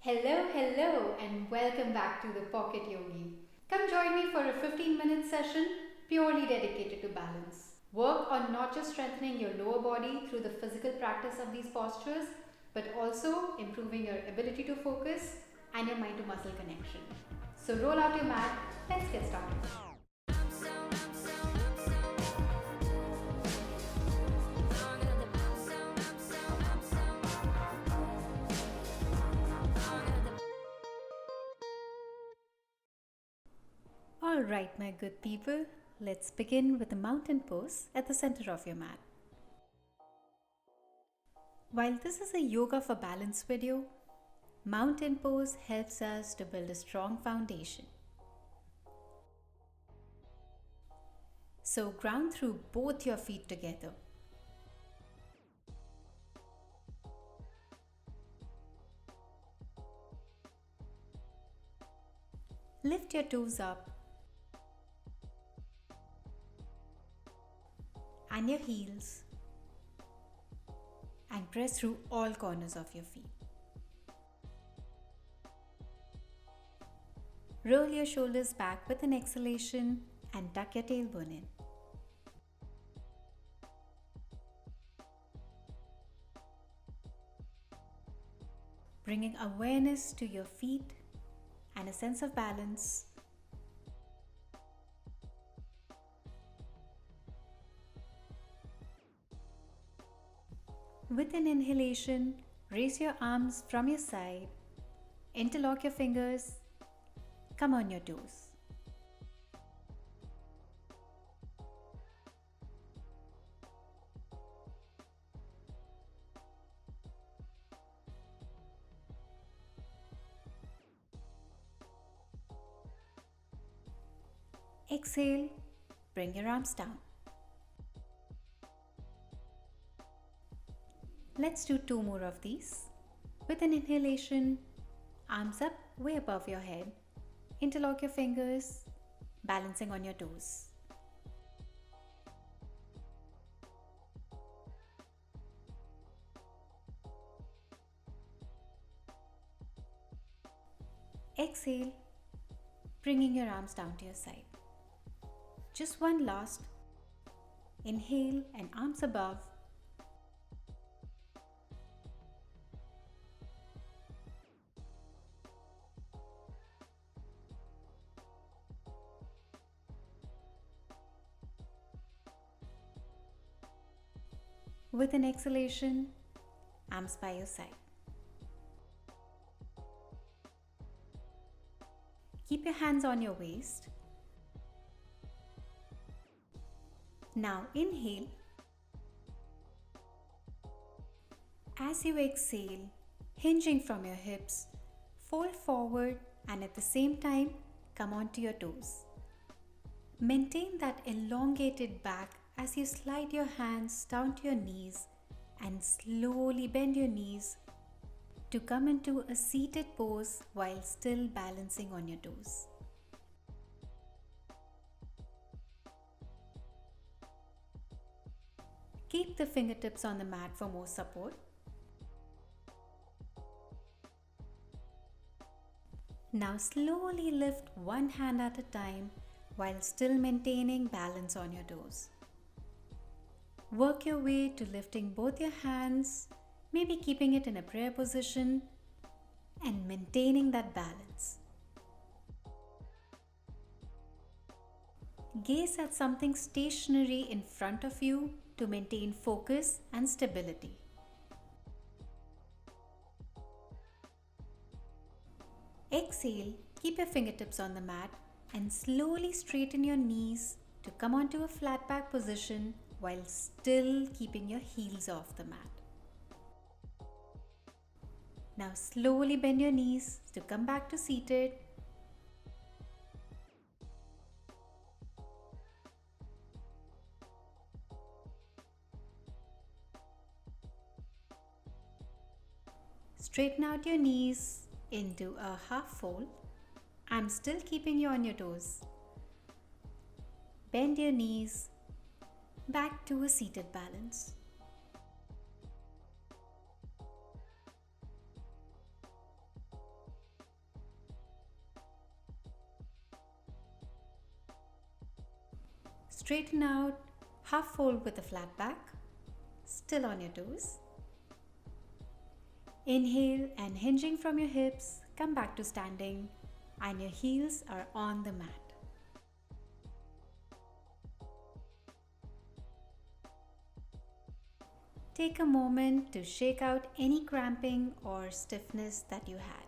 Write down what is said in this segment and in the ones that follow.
Hello, and welcome back to the Pocket Yogi. Come join me for a 15-minute session purely dedicated to balance. Work on not just strengthening your lower body through the physical practice of these postures, but also improving your ability to focus and your mind to muscle connection. So, roll out your mat, let's get started. Alright, my good people, let's begin with a mountain pose at the center of your mat. While this is a yoga for balance video, mountain pose helps us to build a strong foundation. So ground through both your feet together. Lift your toes up and your heels and press through all corners of your feet. Roll your shoulders back with an exhalation and tuck your tailbone in. Bringing awareness to your feet and a sense of balance. With an inhalation, raise your arms from your side, interlock your fingers, come on your toes. Exhale, bring your arms down. Let's do 2 more of these. With an inhalation, arms up way above your head, interlock your fingers, balancing on your toes. Exhale, bringing your arms down to your side. Just one last. Inhale and arms above. With an exhalation, arms by your side. Keep your hands on your waist. Now inhale. As you exhale, hinging from your hips, fold forward and at the same time, come onto your toes. Maintain that elongated back as you slide your hands down to your knees and slowly bend your knees to come into a seated pose while still balancing on your toes. Keep the fingertips on the mat for more support. Now slowly lift one hand at a time while still maintaining balance on your toes. Work your way to lifting both your hands, maybe keeping it in a prayer position and maintaining that balance. Gaze at something stationary in front of you to maintain focus and stability. Exhale, keep your fingertips on the mat and slowly straighten your knees to come onto a flat back position while still keeping your heels off the mat. Now slowly bend your knees to come back to seated. Straighten out your knees into a half fold. I'm still keeping you on your toes. Bend your knees back to a seated balance. Straighten out, half fold with a flat back, still on your toes. Inhale and hinging from your hips, come back to standing and your heels are on the mat. Take a moment to shake out any cramping or stiffness that you had.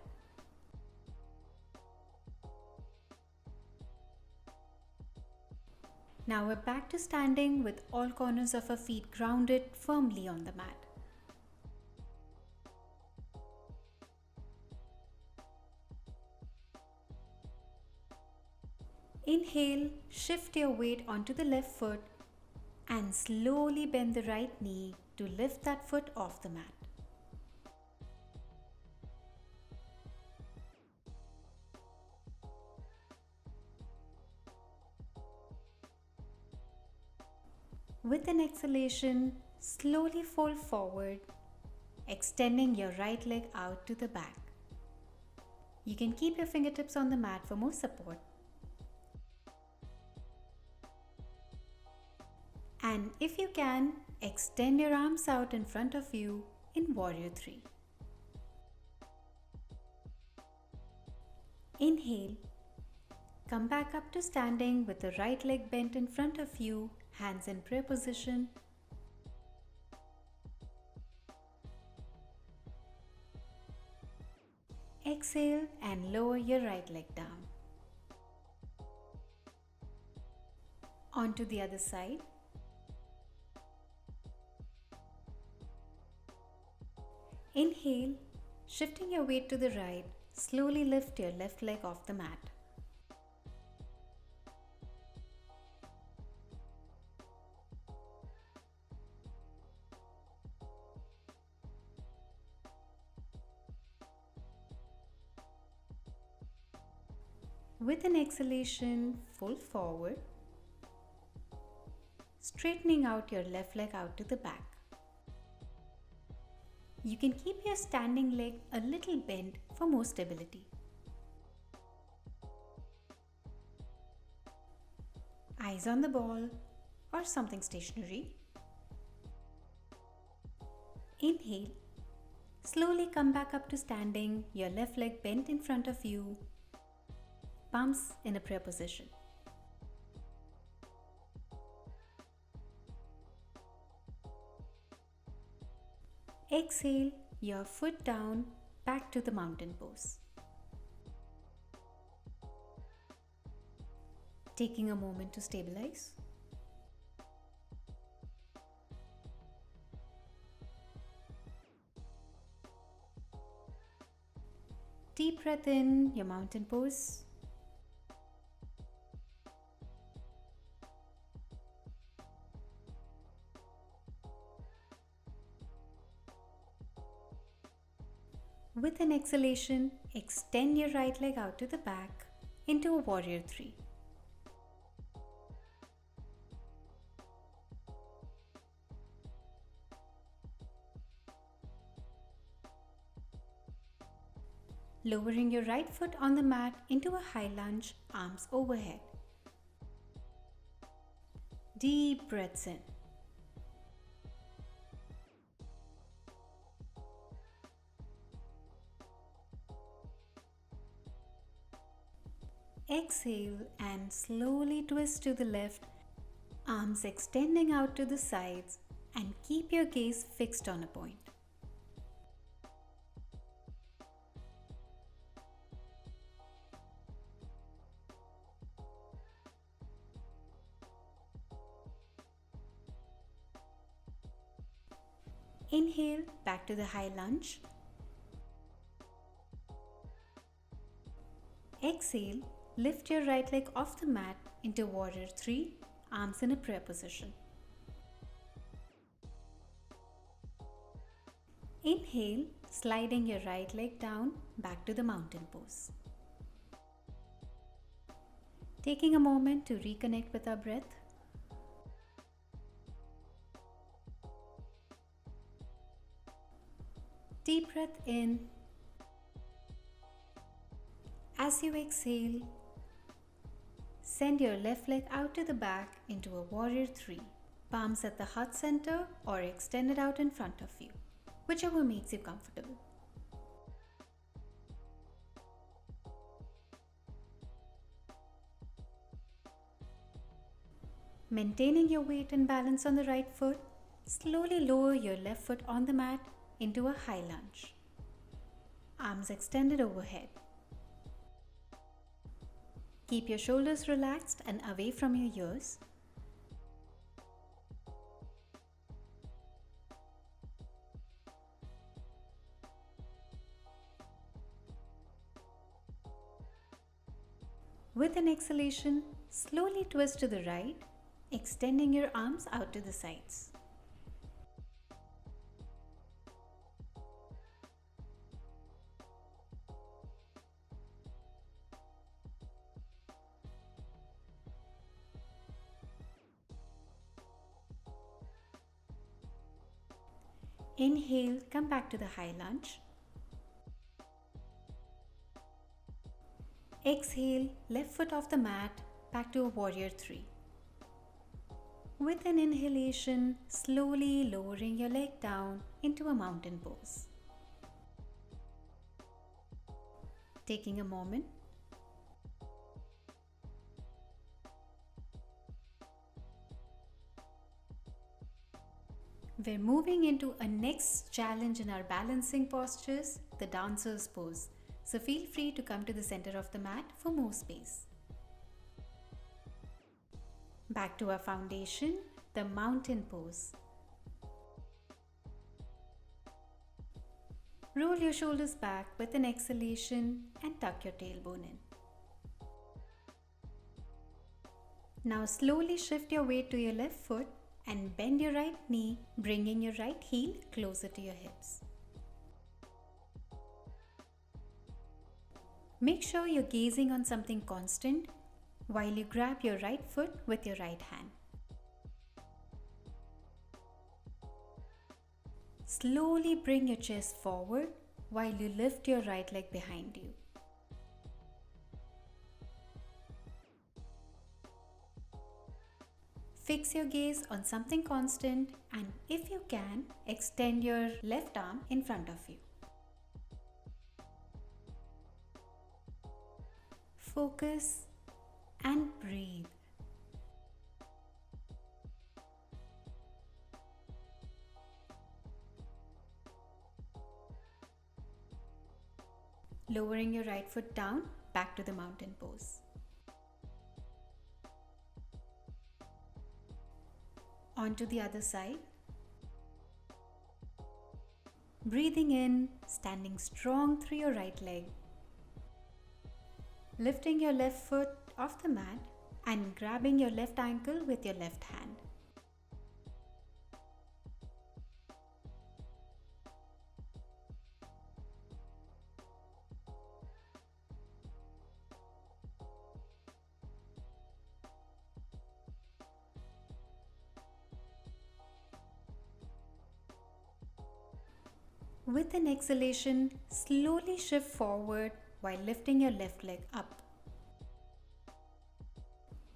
Now we're back to standing with all corners of our feet grounded firmly on the mat. Inhale, shift your weight onto the left foot and slowly bend the right knee to lift that foot off the mat. With an exhalation, slowly fold forward, extending your right leg out to the back. You can keep your fingertips on the mat for more support. And if you can, extend your arms out in front of you in Warrior 3. Inhale. Come back up to standing with the right leg bent in front of you, hands in prayer position. Exhale and lower your right leg down. Onto the other side. Inhale, shifting your weight to the right, slowly lift your left leg off the mat. With an exhalation, fold forward, straightening out your left leg out to the back. You can keep your standing leg a little bent for more stability. Eyes on the ball or something stationary. Inhale. Slowly come back up to standing, your left leg bent in front of you, palms in a prayer position. Exhale, your foot down, back to the mountain pose. Taking a moment to stabilize. Deep breath in, your mountain pose. With an exhalation, extend your right leg out to the back into a Warrior 3. Lowering your right foot on the mat into a high lunge, arms overhead. Deep breaths in. Exhale and slowly twist to the left, arms extending out to the sides, and keep your gaze fixed on a point. Inhale, back to the high lunge. Exhale, lift your right leg off the mat into Warrior 3, arms in a prayer position. Inhale, sliding your right leg down, back to the mountain pose. Taking a moment to reconnect with our breath. Deep breath in. As you exhale, Send your left leg out to the back into a warrior 3. Palms at the heart center or extended out in front of you, whichever makes you comfortable. Maintaining your weight and balance on the right foot, slowly lower your left foot on the mat into a high lunge. Arms extended overhead. Keep your shoulders relaxed and away from your ears. With an exhalation, slowly twist to the right, extending your arms out to the sides. Inhale, come back to the high lunge. Exhale, left foot off the mat, back to a warrior 3. With an inhalation, slowly lowering your leg down into a mountain pose. Taking a moment. We're moving into a next challenge in our balancing postures, the dancer's pose. So feel free to come to the center of the mat for more space. Back to our foundation, the mountain pose. Roll your shoulders back with an exhalation and tuck your tailbone in. Now slowly shift your weight to your left foot and bend your right knee, bringing your right heel closer to your hips. Make sure you're gazing on something constant while you grab your right foot with your right hand. Slowly bring your chest forward while you lift your right leg behind you. Fix your gaze on something constant and if you can, extend your left arm in front of you. Focus and breathe. Lowering your right foot down, back to the mountain pose. On to the other side. Breathing in, standing strong through your right leg. Lifting your left foot off the mat and grabbing your left ankle with your left hand. With an exhalation, slowly shift forward while lifting your left leg up.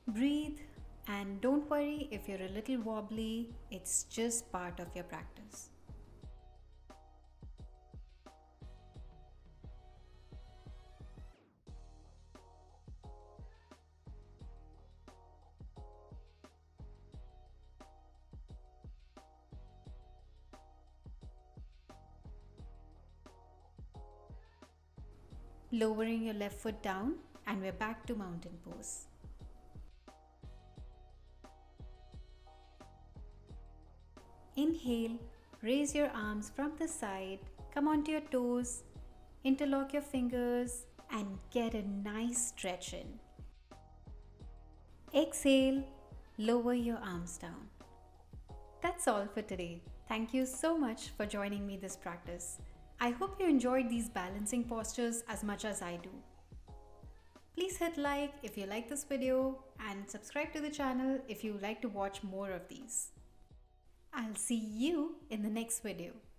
Breathe and don't worry if you're a little wobbly, it's just part of your practice. Lowering your left foot down and we're back to mountain pose. Inhale, raise your arms from the side, come onto your toes, interlock your fingers and get a nice stretch in. Exhale, lower your arms down. That's all for today. Thank you so much for joining me this practice. I hope you enjoyed these balancing postures as much as I do. Please hit like if you like this video and subscribe to the channel if you would like to watch more of these. I'll see you in the next video.